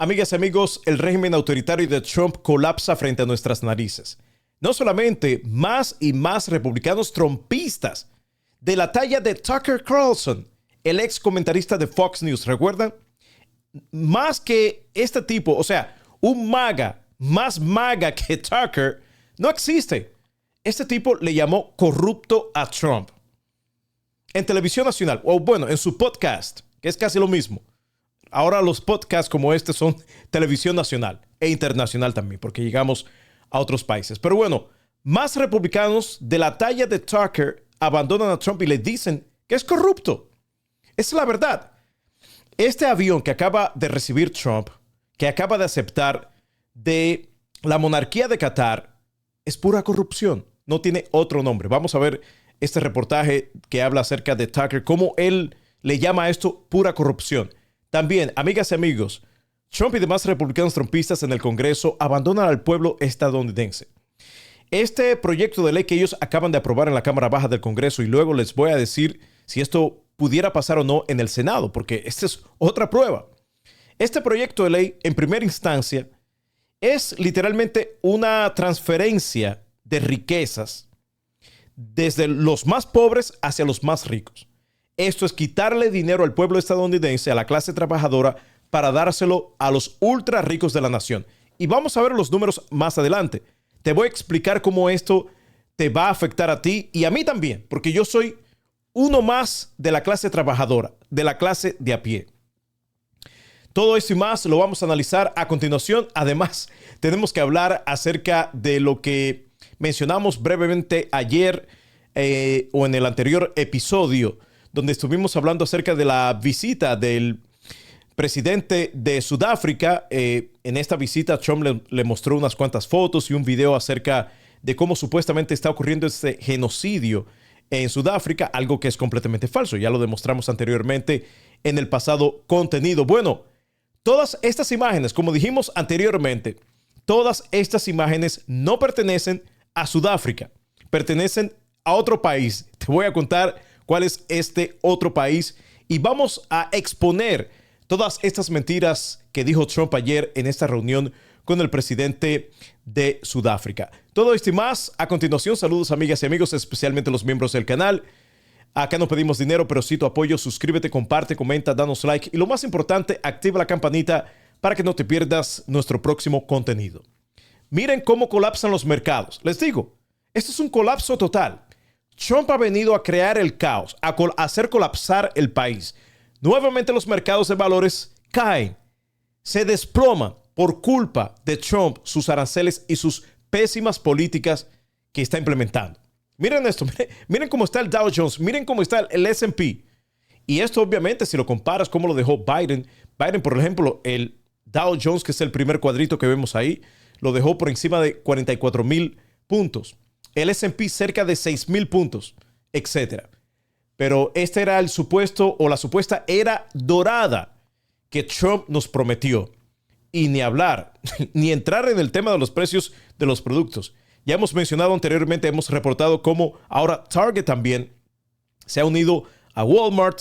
Amigas y amigos, el régimen autoritario de Trump colapsa frente a nuestras narices. No solamente más y más republicanos trumpistas de la talla de Tucker Carlson, el ex comentarista de Fox News, ¿recuerdan? Más que este tipo, o sea, un MAGA, más MAGA que Tucker, no existe. Este tipo le llamó corrupto a Trump. En televisión nacional, o bueno, en su podcast, que es casi lo mismo. Ahora los podcasts como este son televisión nacional e internacional también, porque llegamos a otros países. Pero bueno, más republicanos de la talla de Tucker abandonan a Trump y le dicen que es corrupto. Esa es la verdad. Este avión que acaba de recibir Trump, que acaba de aceptar de la monarquía de Qatar, es pura corrupción. No tiene otro nombre. Vamos a ver este reportaje que habla acerca de Tucker, cómo él le llama a esto pura corrupción. También, amigas y amigos, Trump y demás republicanos trumpistas en el Congreso abandonan al pueblo estadounidense. Este proyecto de ley que ellos acaban de aprobar en la Cámara Baja del Congreso, y luego les voy a decir si esto pudiera pasar o no en el Senado, porque esta es otra prueba. Este proyecto de ley, en primera instancia, es literalmente una transferencia de riquezas desde los más pobres hacia los más ricos. Esto es quitarle dinero al pueblo estadounidense, a la clase trabajadora, para dárselo a los ultra ricos de la nación. Y vamos a ver los números más adelante. Te voy a explicar cómo esto te va a afectar a ti y a mí también, porque yo soy uno más de la clase trabajadora, de la clase de a pie. Todo esto y más lo vamos a analizar a continuación. Además, tenemos que hablar acerca de lo que mencionamos brevemente ayer o en el anterior episodio, donde estuvimos hablando acerca de la visita del presidente de Sudáfrica. En esta visita, Trump le mostró unas cuantas fotos y un video acerca de cómo supuestamente está ocurriendo este genocidio en Sudáfrica, algo que es completamente falso. Ya lo demostramos anteriormente en el pasado contenido. Bueno, todas estas imágenes, como dijimos anteriormente, todas estas imágenes no pertenecen a Sudáfrica, pertenecen a otro país. Te voy a contar cuál es este otro país y vamos a exponer todas estas mentiras que dijo Trump ayer en esta reunión con el presidente de Sudáfrica. Todo esto y más a continuación. Saludos, amigas y amigos, especialmente los miembros del canal. Acá no pedimos dinero, pero sí tu apoyo. Suscríbete, comparte, comenta, danos like y lo más importante, activa la campanita para que no te pierdas nuestro próximo contenido. Miren cómo colapsan los mercados. Les digo, esto es un colapso total. Trump ha venido a crear el caos, a hacer colapsar el país. Nuevamente los mercados de valores caen, se desploman por culpa de Trump, sus aranceles y sus pésimas políticas que está implementando. Miren esto, miren cómo está el Dow Jones, miren cómo está el S&P. Y esto obviamente si lo comparas cómo lo dejó Biden. Biden, por ejemplo, el Dow Jones, que es el primer cuadrito que vemos ahí, lo dejó por encima de 44,000 puntos. El S&P cerca de 6,000 puntos, etc. Pero este era el supuesto o la supuesta era dorada que Trump nos prometió. Y ni hablar, ni entrar en el tema de los precios de los productos. Ya hemos mencionado anteriormente, hemos reportado cómo ahora Target también se ha unido a Walmart,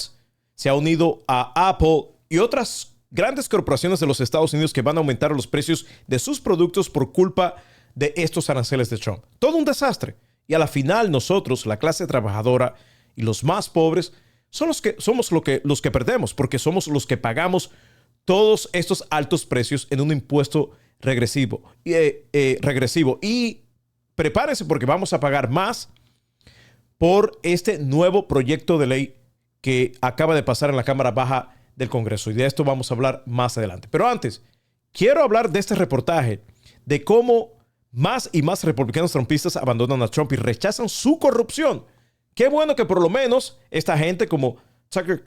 se ha unido a Apple y otras grandes corporaciones de los Estados Unidos que van a aumentar los precios de sus productos por culpa de estos aranceles de Trump. Todo un desastre. Y a la final nosotros, la clase trabajadora y los más pobres, somos los que perdemos, porque somos los que pagamos todos estos altos precios en un impuesto regresivo. Y prepárense porque vamos a pagar más por este nuevo proyecto de ley que acaba de pasar en la Cámara Baja del Congreso. Y de esto vamos a hablar más adelante. Pero antes, quiero hablar de este reportaje de cómo más y más republicanos trumpistas abandonan a Trump y rechazan su corrupción. Qué bueno que por lo menos esta gente como Tucker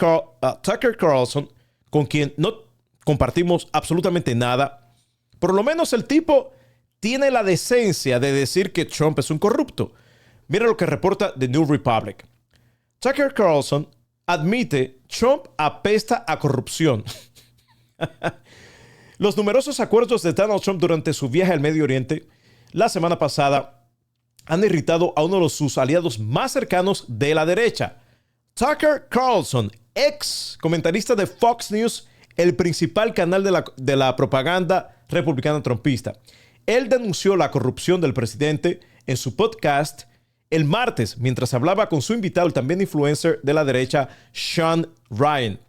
Carlson, con quien no compartimos absolutamente nada, por lo menos el tipo tiene la decencia de decir que Trump es un corrupto. Mira lo que reporta The New Republic. Tucker Carlson admite Trump apesta a corrupción. Los numerosos acuerdos de Donald Trump durante su viaje al Medio Oriente la semana pasada han irritado a uno de sus aliados más cercanos de la derecha. Tucker Carlson, ex comentarista de Fox News el principal canal de la propaganda republicana trumpista. Él denunció la corrupción del presidente en su podcast el martes, mientras hablaba con su invitado, también influencer de la derecha, Sean Ryan.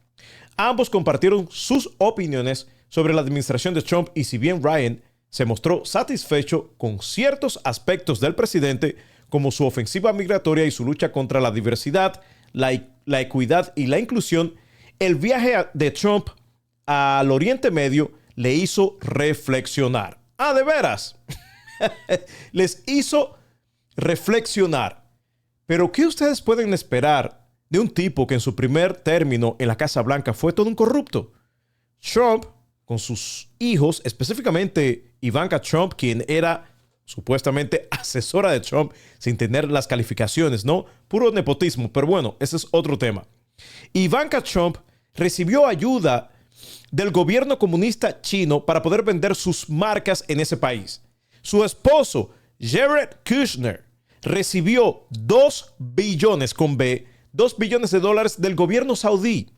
Ambos compartieron sus opiniones sobre la administración de Trump y si bien Ryan se mostró satisfecho con ciertos aspectos del presidente, como su ofensiva migratoria y su lucha contra la diversidad, la equidad y la inclusión, el viaje de Trump al Oriente Medio le hizo reflexionar. Ah, ¿de veras? Les hizo reflexionar. Pero ¿qué ustedes pueden esperar de un tipo que en su primer término en la Casa Blanca fue todo un corrupto? Trump, con sus hijos, específicamente Ivanka Trump, quien era supuestamente asesora de Trump sin tener las calificaciones, ¿no? Puro nepotismo, pero bueno, ese es otro tema. Ivanka Trump recibió ayuda del gobierno comunista chino para poder vender sus marcas en ese país. Su esposo, Jared Kushner, recibió 2 billones con B, 2 billones de dólares del gobierno saudí.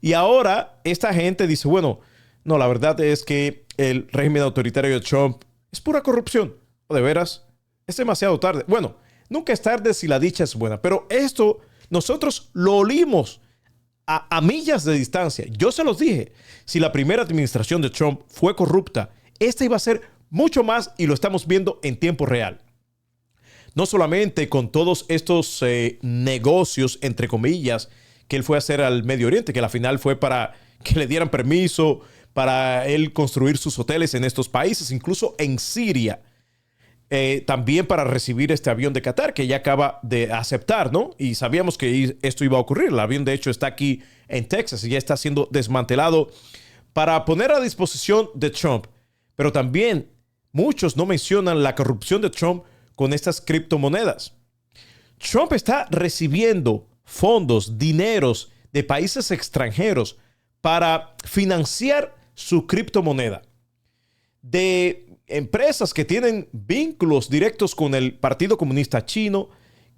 Y ahora esta gente dice, bueno, no, la verdad es que el régimen autoritario de Trump es pura corrupción. ¿De veras? Es demasiado tarde. Bueno, nunca es tarde si la dicha es buena, pero esto nosotros lo olimos a millas de distancia. Yo se los dije, si la primera administración de Trump fue corrupta, esta iba a ser mucho más y lo estamos viendo en tiempo real. No solamente con todos estos negocios, entre comillas, que él fue a hacer al Medio Oriente, que al final fue para que le dieran permiso para él construir sus hoteles en estos países, incluso en Siria. También para recibir este avión de Qatar, que ya acaba de aceptar, ¿no? Y sabíamos que esto iba a ocurrir. El avión, de hecho, está aquí en Texas y ya está siendo desmantelado para poner a disposición de Trump. Pero también muchos no mencionan la corrupción de Trump con estas criptomonedas. Trump está recibiendo fondos, dineros de países extranjeros para financiar su criptomoneda. De empresas que tienen vínculos directos con el Partido Comunista Chino,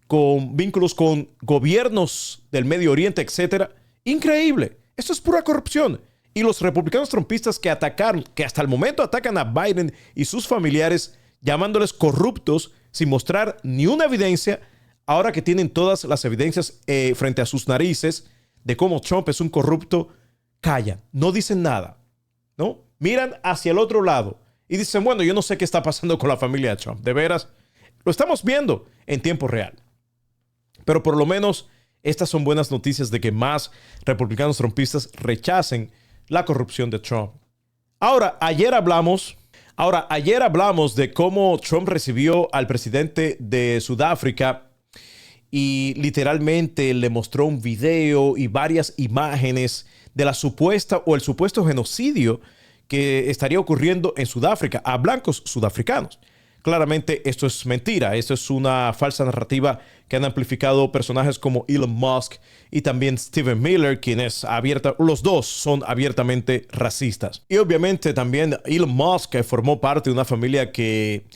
con vínculos con gobiernos del Medio Oriente, etcétera. Increíble. Esto es pura corrupción. Y los republicanos trumpistas que atacaron, que hasta el momento atacan a Biden y sus familiares, llamándoles corruptos sin mostrar ni una evidencia, ahora que tienen todas las evidencias frente a sus narices de cómo Trump es un corrupto, callan, no dicen nada, ¿no? Miran hacia el otro lado y dicen, bueno, yo no sé qué está pasando con la familia de Trump. De veras, lo estamos viendo en tiempo real. Pero por lo menos estas son buenas noticias de que más republicanos trumpistas rechacen la corrupción de Trump. Ayer hablamos de cómo Trump recibió al presidente de Sudáfrica y literalmente le mostró un video y varias imágenes de la supuesta o el supuesto genocidio que estaría ocurriendo en Sudáfrica a blancos sudafricanos. Claramente esto es mentira, esto es una falsa narrativa que han amplificado personajes como Elon Musk y también Stephen Miller, quienes los dos son abiertamente racistas. Y obviamente también Elon Musk formó parte de una familia que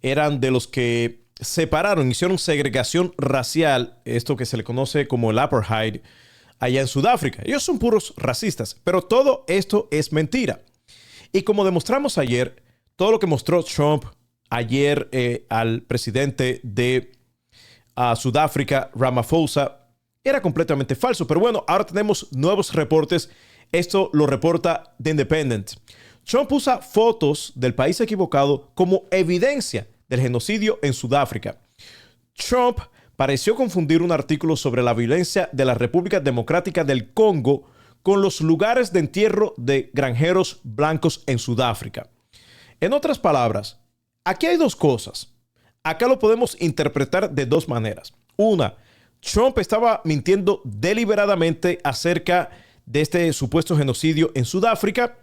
eran de los que hicieron segregación racial, esto que se le conoce como el apartheid, allá en Sudáfrica. Ellos son puros racistas, pero todo esto es mentira. Y como demostramos ayer, todo lo que mostró Trump ayer al presidente de Sudáfrica, Ramaphosa, era completamente falso. Pero bueno, ahora tenemos nuevos reportes. Esto lo reporta The Independent. Trump usa fotos del país equivocado como evidencia del genocidio en Sudáfrica. Trump pareció confundir un artículo sobre la violencia de la República Democrática del Congo con los lugares de entierro de granjeros blancos en Sudáfrica. En otras palabras, aquí hay dos cosas. Acá lo podemos interpretar de dos maneras. Una, Trump estaba mintiendo deliberadamente acerca de este supuesto genocidio en Sudáfrica,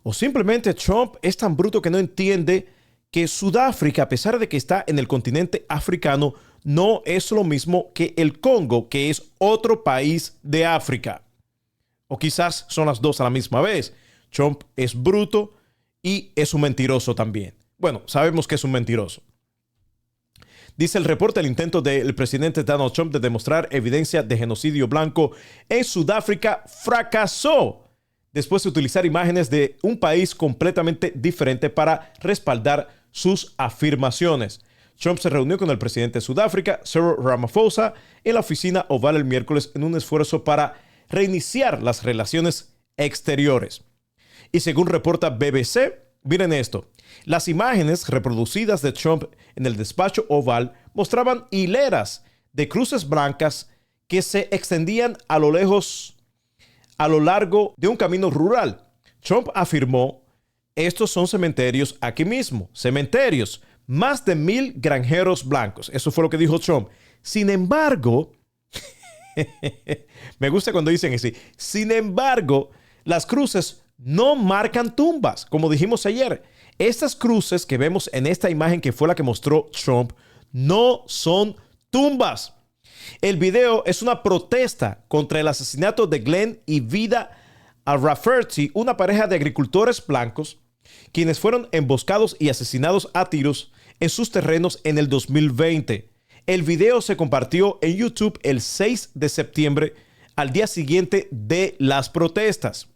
o simplemente Trump es tan bruto que no entiende que Sudáfrica, a pesar de que está en el continente africano, no es lo mismo que el Congo, que es otro país de África. O quizás son las dos a la misma vez. Trump es bruto y es un mentiroso también. Bueno, sabemos que es un mentiroso. Dice el reporte, el intento del presidente Donald Trump de demostrar evidencia de genocidio blanco en Sudáfrica fracasó después de utilizar imágenes de un país completamente diferente para respaldar sus afirmaciones. Trump se reunió con el presidente de Sudáfrica, Cyril Ramaphosa, en la oficina oval el miércoles en un esfuerzo para reiniciar las relaciones exteriores. Y según reporta BBC, miren esto, las imágenes reproducidas de Trump en el despacho oval mostraban hileras de cruces blancas que se extendían a lo largo de un camino rural. Trump afirmó, estos son cementerios aquí mismo, cementerios, más de 1,000 granjeros blancos. Eso fue lo que dijo Trump. Sin embargo, me gusta cuando dicen así, sin embargo, las cruces no marcan tumbas, como dijimos ayer. Estas cruces que vemos en esta imagen que fue la que mostró Trump no son tumbas. El video es una protesta contra el asesinato de Glenn y Vida Rafferty, una pareja de agricultores blancos, quienes fueron emboscados y asesinados a tiros en sus terrenos en el 2020. El video se compartió en YouTube el 6 de septiembre, al día siguiente de las protestas.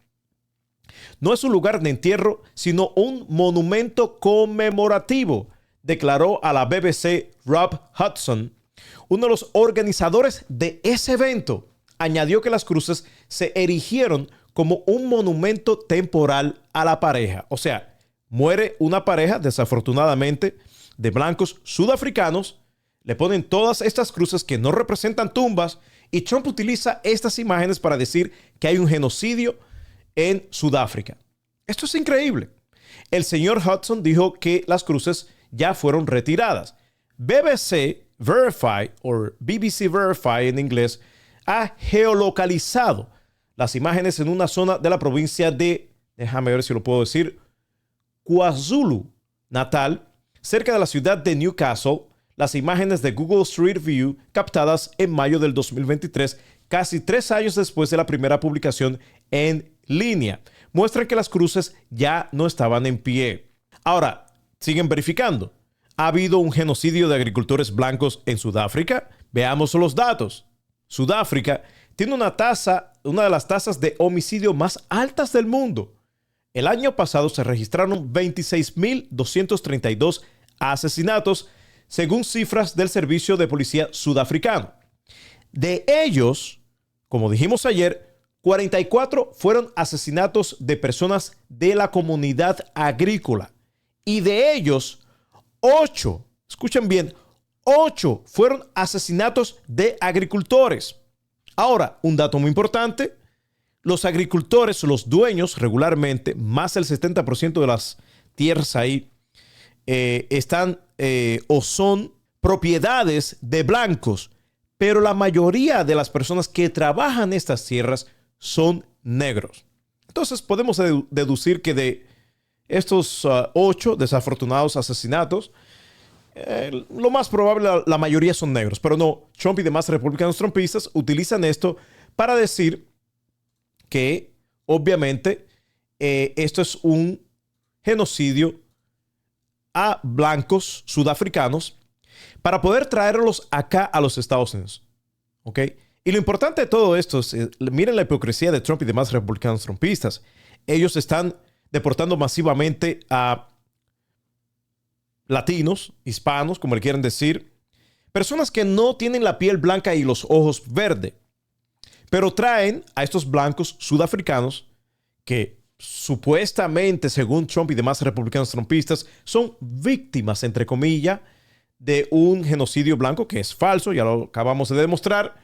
No es un lugar de entierro, sino un monumento conmemorativo, declaró a la BBC Rob Hudson, uno de los organizadores de ese evento. Añadió que las cruces se erigieron como un monumento temporal a la pareja. O sea, muere una pareja, desafortunadamente, de blancos sudafricanos, le ponen todas estas cruces que no representan tumbas y Trump utiliza estas imágenes para decir que hay un genocidio en Sudáfrica. Esto es increíble. El señor Hudson dijo que las cruces ya fueron retiradas. BBC Verify, o BBC Verify en inglés, ha geolocalizado las imágenes en una zona de la provincia de, déjame ver si lo puedo decir, KwaZulu-Natal, cerca de la ciudad de Newcastle. Las imágenes de Google Street View captadas en mayo del 2023, casi 3 años después de la primera publicación en línea, muestran que las cruces ya no estaban en pie. Ahora, siguen verificando. ¿Ha habido un genocidio de agricultores blancos en Sudáfrica? Veamos los datos. Sudáfrica tiene una de las tasas de homicidio más altas del mundo. El año pasado se registraron 26,232 asesinatos, según cifras del Servicio de Policía sudafricano. De ellos, como dijimos ayer, 44 fueron asesinatos de personas de la comunidad agrícola. Y de ellos, 8, escuchen bien, 8 fueron asesinatos de agricultores. Ahora, un dato muy importante, los agricultores, los dueños regularmente, más del 70% de las tierras ahí, están o son propiedades de blancos, pero la mayoría de las personas que trabajan estas tierras son negros. Entonces podemos deducir que de estos 8 desafortunados asesinatos, lo más probable, la mayoría son negros, pero no, Trump y demás republicanos trumpistas utilizan esto para decir que obviamente esto es un genocidio a blancos sudafricanos para poder traerlos acá a los Estados Unidos. ¿Ok? Y lo importante de todo esto es, miren la hipocresía de Trump y demás republicanos trumpistas. Ellos están deportando masivamente a latinos, hispanos, como le quieren decir, personas que no tienen la piel blanca y los ojos verdes, pero traen a estos blancos sudafricanos que supuestamente, según Trump y demás republicanos trumpistas, son víctimas, entre comillas, de un genocidio blanco que es falso, ya lo acabamos de demostrar.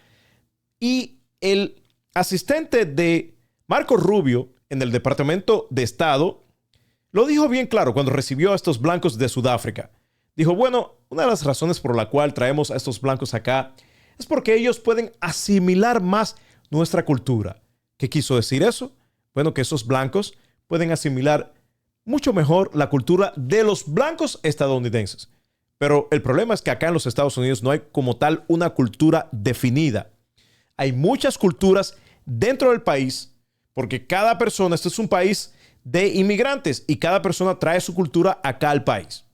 Y el asistente de Marco Rubio en el Departamento de Estado lo dijo bien claro cuando recibió a estos blancos de Sudáfrica. Dijo, bueno, una de las razones por la cual traemos a estos blancos acá es porque ellos pueden asimilar más nuestra cultura. ¿Qué quiso decir eso? Bueno, que esos blancos pueden asimilar mucho mejor la cultura de los blancos estadounidenses. Pero el problema es que acá en los Estados Unidos no hay como tal una cultura definida. Hay muchas culturas dentro del país porque cada persona, este es un país de inmigrantes y cada persona trae su cultura acá al país.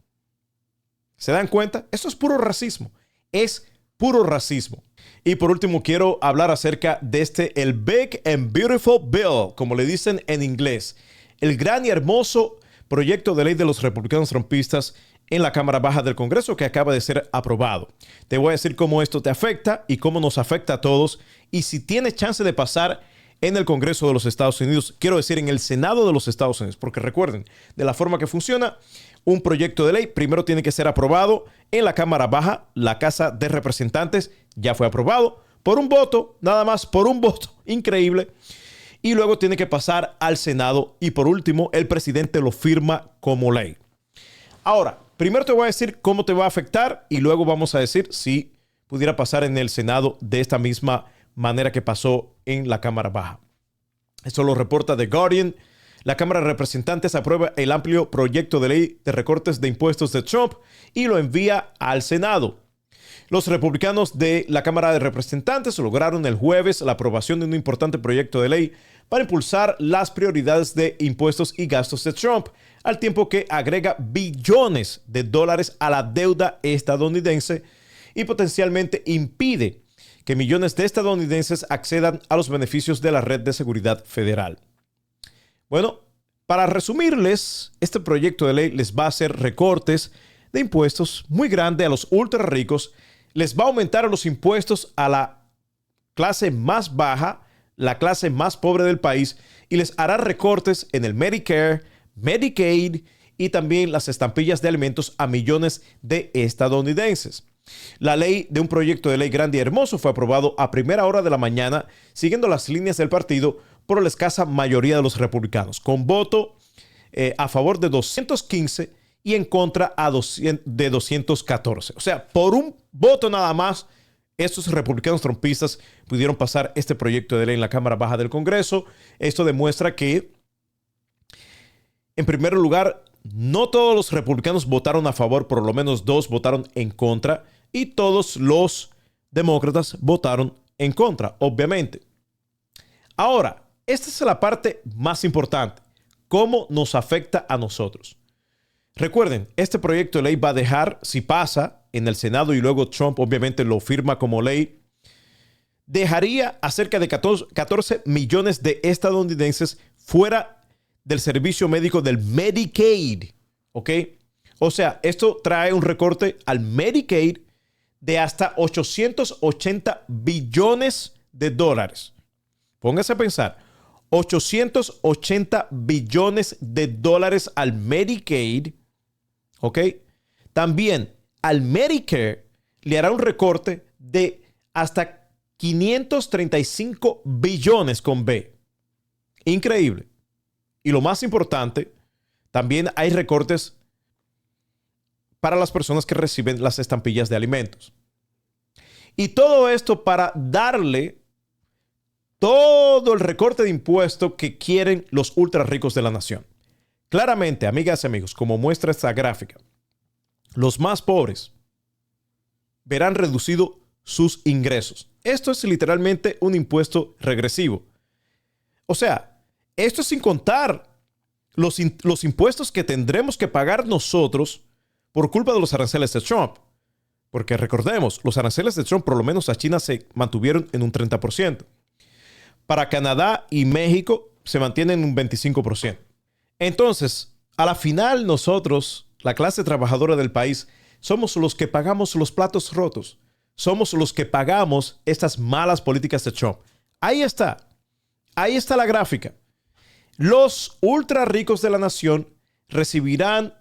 ¿Se dan cuenta? Esto es puro racismo. Es puro racismo. Y por último, quiero hablar acerca de el Big and Beautiful Bill, como le dicen en inglés. El gran y hermoso proyecto de ley de los republicanos trumpistas en la Cámara Baja del Congreso que acaba de ser aprobado. Te voy a decir cómo esto te afecta y cómo nos afecta a todos. Y si tienes chance de pasar en el Congreso de los Estados Unidos, quiero decir en el Senado de los Estados Unidos, porque recuerden, de la forma que funciona, un proyecto de ley primero tiene que ser aprobado en la Cámara Baja, la Casa de Representantes, ya fue aprobado por un voto, nada más por un voto, increíble. Y luego tiene que pasar al Senado y por último, el presidente lo firma como ley. Ahora, primero te voy a decir cómo te va a afectar y luego vamos a decir si pudiera pasar en el Senado de esta misma manera que pasó en la Cámara Baja. Esto lo reporta The Guardian. La Cámara de Representantes aprueba el amplio proyecto de ley de recortes de impuestos de Trump y lo envía al Senado. Los republicanos de la Cámara de Representantes lograron el jueves la aprobación de un importante proyecto de ley para impulsar las prioridades de impuestos y gastos de Trump, al tiempo que agrega billones de dólares a la deuda estadounidense y potencialmente impide que millones de estadounidenses accedan a los beneficios de la red de seguridad federal. Bueno, para resumirles, este proyecto de ley les va a hacer recortes de impuestos muy grandes a los ultra ricos, les va a aumentar los impuestos a la clase más baja, la clase más pobre del país, y les hará recortes en el Medicare, Medicaid y también las estampillas de alimentos a millones de estadounidenses. La ley de un proyecto de ley grande y hermoso fue aprobado a primera hora de la mañana, siguiendo las líneas del partido por la escasa mayoría de los republicanos, con voto a favor de 215 y en contra de 214. O sea, por un voto nada más, estos republicanos trumpistas pudieron pasar este proyecto de ley en la Cámara Baja del Congreso. Esto demuestra que, en primer lugar, no todos los republicanos votaron a favor, por lo menos 2 votaron en contra y todos los demócratas votaron en contra, obviamente. Ahora, esta es la parte más importante. ¿Cómo nos afecta a nosotros? Recuerden, este proyecto de ley va a dejar, si pasa en el Senado y luego Trump obviamente lo firma como ley, dejaría a cerca de 14 millones de estadounidenses fuera del servicio médico del Medicaid, ¿ok? O sea, esto trae un recorte al Medicaid de hasta 880 billones de dólares. Póngase a pensar, 880 billones de dólares al Medicaid, ¿ok? También al Medicare le hará un recorte de hasta 535 billones con B. Increíble. Y lo más importante, también hay recortes para las personas que reciben las estampillas de alimentos. Y todo esto para darle todo el recorte de impuesto que quieren los ultra ricos de la nación. Claramente, amigas y amigos, como muestra esta gráfica, los más pobres verán reducido sus ingresos. Esto es literalmente un impuesto regresivo. O sea, esto es sin contar los impuestos que tendremos que pagar nosotros por culpa de los aranceles de Trump. Porque recordemos, los aranceles de Trump, por lo menos a China, se mantuvieron en un 30%. Para Canadá y México se mantienen en un 25%. Entonces, a la final nosotros, la clase trabajadora del país, somos los que pagamos los platos rotos. Somos los que pagamos estas malas políticas de Trump. Ahí está. Ahí está la gráfica. Los ultra ricos de la nación recibirán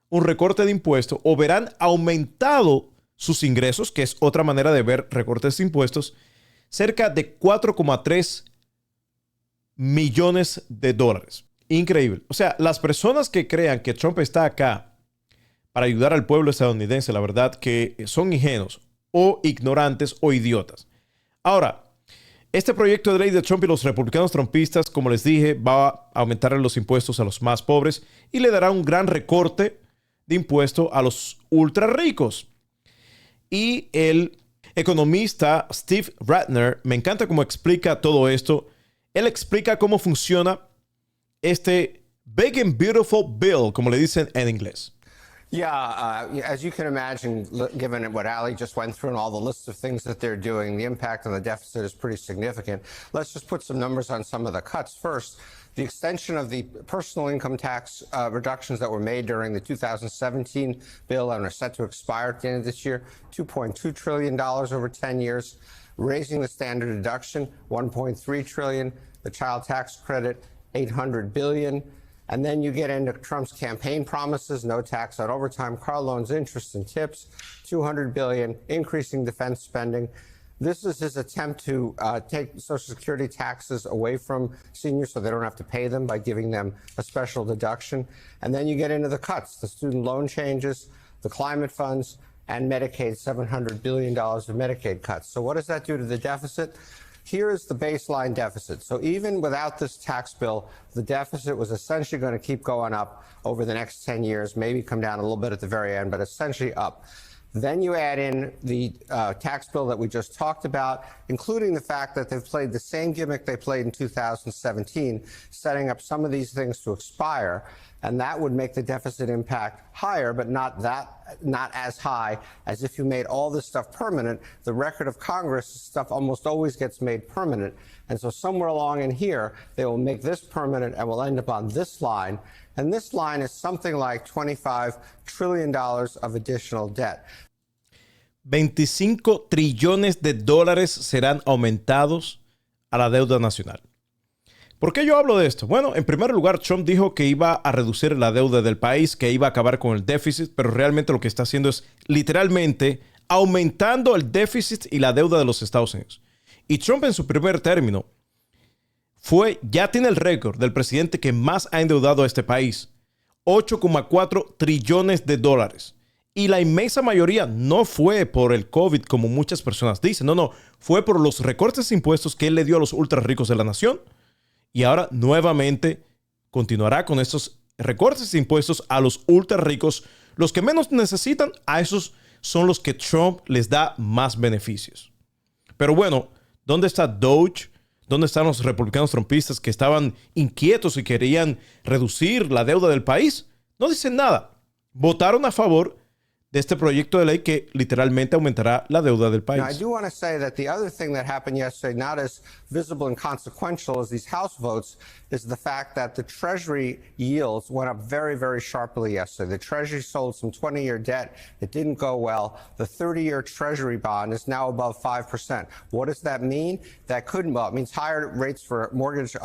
un recorte de impuestos o verán aumentado sus ingresos, que es otra manera de ver recortes de impuestos, cerca de 4,3 millones de dólares. Increíble. O sea, las personas que crean que Trump está acá para ayudar al pueblo estadounidense, la verdad que son ingenuos o ignorantes o idiotas. Ahora, este proyecto de ley de Trump y los republicanos trumpistas, como les dije, va a aumentar los impuestos a los más pobres y le dará un gran recorte de impuesto a los ultra ricos. Y el economista Steve Ratner, me encanta cómo explica todo esto. Él explica cómo funciona este Big and Beautiful Bill, como le dicen en inglés. Yeah, as you can imagine, given what Ali just went through and all the lists of things that they're doing, the impact on the deficit is pretty significant. Let's just put some numbers on some of the cuts. First, the extension of the personal income tax reductions that were made during the 2017 bill and are set to expire at the end of this year, $2.2 trillion over 10 years. Raising the standard deduction, $1.3 trillion. The child tax credit, $800 billion. And then you get into Trump's campaign promises, no tax on overtime, car loans, interest, and tips, $200 billion, increasing defense spending. This is his attempt to take Social Security taxes away from seniors so they don't have to pay them by giving them a special deduction. And then you get into the cuts, the student loan changes, the climate funds, and Medicaid, $700 billion of Medicaid cuts. So what does that do to the deficit? Here is the baseline deficit. So even without this tax bill, the deficit was essentially going to keep going up over the next 10 years, maybe come down a little bit at the very end, but essentially up. Then you add in the tax bill that we just talked about, including the fact that they've played the same gimmick they played in 2017, setting up some of these things to expire. And that would make the deficit impact higher, but not as high as if you made all this stuff permanent. The record of Congress, stuff almost always gets made permanent. And so somewhere along in here, they will make this permanent and we'll end up on this line. And this line is something like $25 trillion of additional debt. 25 trillones de dólares serán aumentados a la deuda nacional. ¿Por qué yo hablo de esto? Bueno, en primer lugar, Trump dijo que iba a reducir la deuda del país, que iba a acabar con el déficit, pero realmente lo que está haciendo es literalmente aumentando el déficit y la deuda de los Estados Unidos. Y Trump en su primer término ya tiene el récord del presidente que más ha endeudado a este país, 8,4 trillones de dólares. Y la inmensa mayoría no fue por el COVID, como muchas personas dicen. No, fue por los recortes de impuestos que él le dio a los ultra ricos de la nación. Y ahora nuevamente continuará con estos recortes de impuestos a los ultra ricos. Los que menos necesitan, a esos son los que Trump les da más beneficios. Pero bueno, ¿dónde está Doge? ¿Dónde están los republicanos trumpistas que estaban inquietos y querían reducir la deuda del país? No dicen nada. Votaron a favor de este proyecto de ley que literalmente aumentará la deuda del país. Now, I do want to say that the other thing that happened yesterday, not as visible and consequential as these House votes, is the fact that the Treasury yields went up very, very sharply yesterday. The Treasury sold some 20-year debt. It didn't go well. The 30-year Treasury bond is now above 5%. What does that mean? It means higher rates for mortgage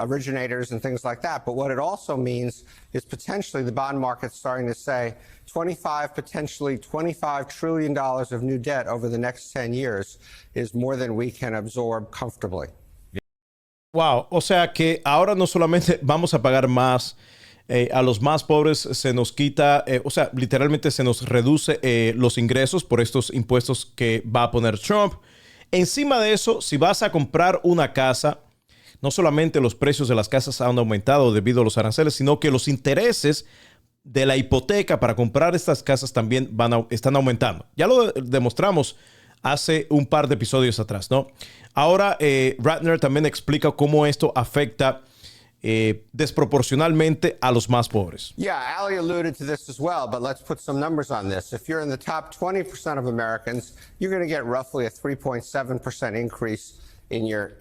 originators and things like that. But what it also means is potentially the bond market starting to say potentially $25 trillion of new debt over the next 10 years is more than we can absorb comfortably. Wow, o sea que ahora no solamente vamos a pagar más, a los más pobres se nos quita, o sea, literalmente se nos reduce los ingresos por estos impuestos que va a poner Trump. Encima de eso, si vas a comprar una casa, no solamente los precios de las casas han aumentado debido a los aranceles, sino que los intereses de la hipoteca para comprar estas casas también están aumentando. Ya lo demostramos hace un par de episodios atrás, ¿no? Ahora, Ratner también explica cómo esto afecta desproporcionalmente a los más pobres. Yeah, Ali alluded to this as well, but let's put some numbers on this. If you're in the top 20% of Americans, you're going to get roughly a 3.7% increase in your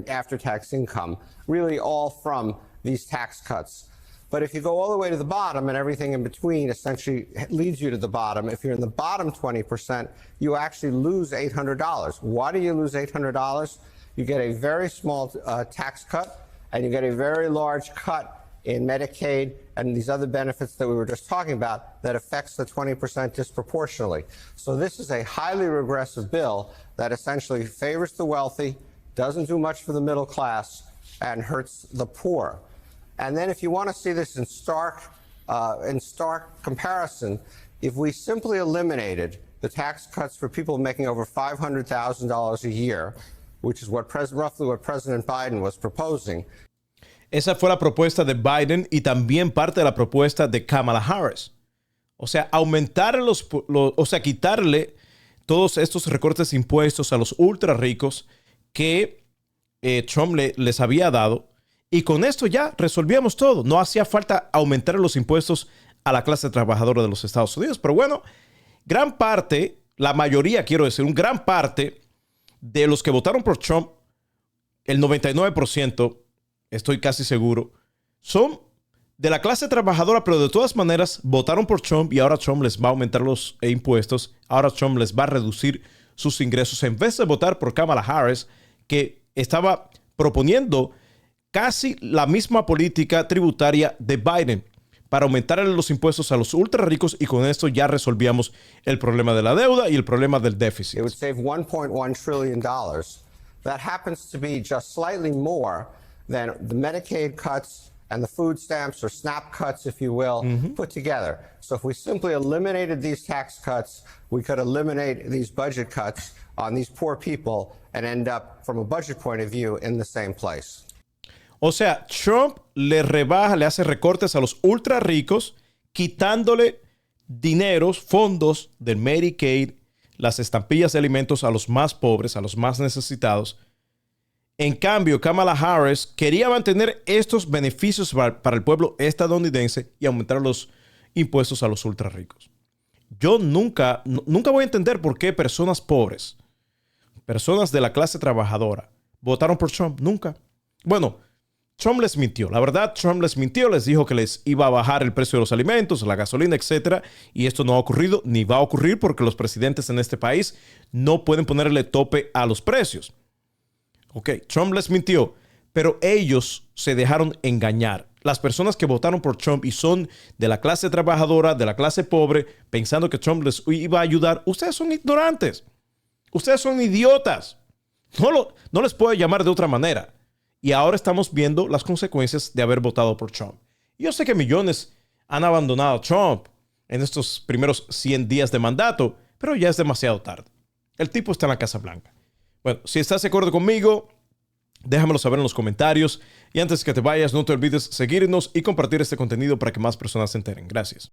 after-tax income, really all from these tax cuts. But if you go all the way to the bottom and everything in between essentially leads you to the bottom, if you're in the bottom 20%, you actually lose $800. Why do you lose $800? You get a very small tax cut, and you get a very large cut in Medicaid and these other benefits that we were just talking about that affects the 20% disproportionately. So this is a highly regressive bill that essentially favors the wealthy, doesn't do much for the middle class, and hurts the poor. And then if you want to see this in stark comparison, if we simply eliminated the tax cuts for people making over $500,000 a year, which is roughly what President Biden was proposing. Esa fue la propuesta de Biden y también parte de la propuesta de Kamala Harris. O sea, quitarle todos estos recortes de impuestos a los ultra ricos que Trump les había dado Y con esto ya resolvíamos todo. No hacía falta aumentar los impuestos a la clase trabajadora de los Estados Unidos. Pero bueno, gran parte, la mayoría, quiero decir, un gran parte de los que votaron por Trump, el 99%, estoy casi seguro, son de la clase trabajadora, pero de todas maneras votaron por Trump y ahora Trump les va a aumentar los impuestos, ahora Trump les va a reducir sus ingresos en vez de votar por Kamala Harris, que estaba proponiendo casi la misma política tributaria de Biden para aumentarle los impuestos a los ultra ricos, y con esto ya resolvíamos el problema de la deuda y el problema del déficit. It would save $1.1 trillion. That happens to be just slightly more than the Medicaid cuts and the food stamps, or SNAP cuts, if you will, put together. So if we simply eliminated these tax cuts, we could eliminate these budget cuts on these poor people and end up, from a budget point of view, in the same place. O sea, Trump le rebaja, le hace recortes a los ultra ricos, quitándole dineros, fondos del Medicaid, las estampillas de alimentos a los más pobres, a los más necesitados. En cambio, Kamala Harris quería mantener estos beneficios para el pueblo estadounidense y aumentar los impuestos a los ultra ricos. Yo nunca voy a entender por qué personas pobres, personas de la clase trabajadora, votaron por Trump. Nunca. Bueno, Trump les mintió. La verdad, Trump les mintió. Les dijo que les iba a bajar el precio de los alimentos, la gasolina, etc. Y esto no ha ocurrido ni va a ocurrir porque los presidentes en este país no pueden ponerle tope a los precios. Ok, Trump les mintió, pero ellos se dejaron engañar. Las personas que votaron por Trump y son de la clase trabajadora, de la clase pobre, pensando que Trump les iba a ayudar, ustedes son ignorantes. Ustedes son idiotas. No les puedo llamar de otra manera. Y ahora estamos viendo las consecuencias de haber votado por Trump. Yo sé que millones han abandonado a Trump en estos primeros 100 días de mandato, pero ya es demasiado tarde. El tipo está en la Casa Blanca. Bueno, si estás de acuerdo conmigo, déjamelo saber en los comentarios. Y antes que te vayas, no te olvides seguirnos y compartir este contenido para que más personas se enteren. Gracias.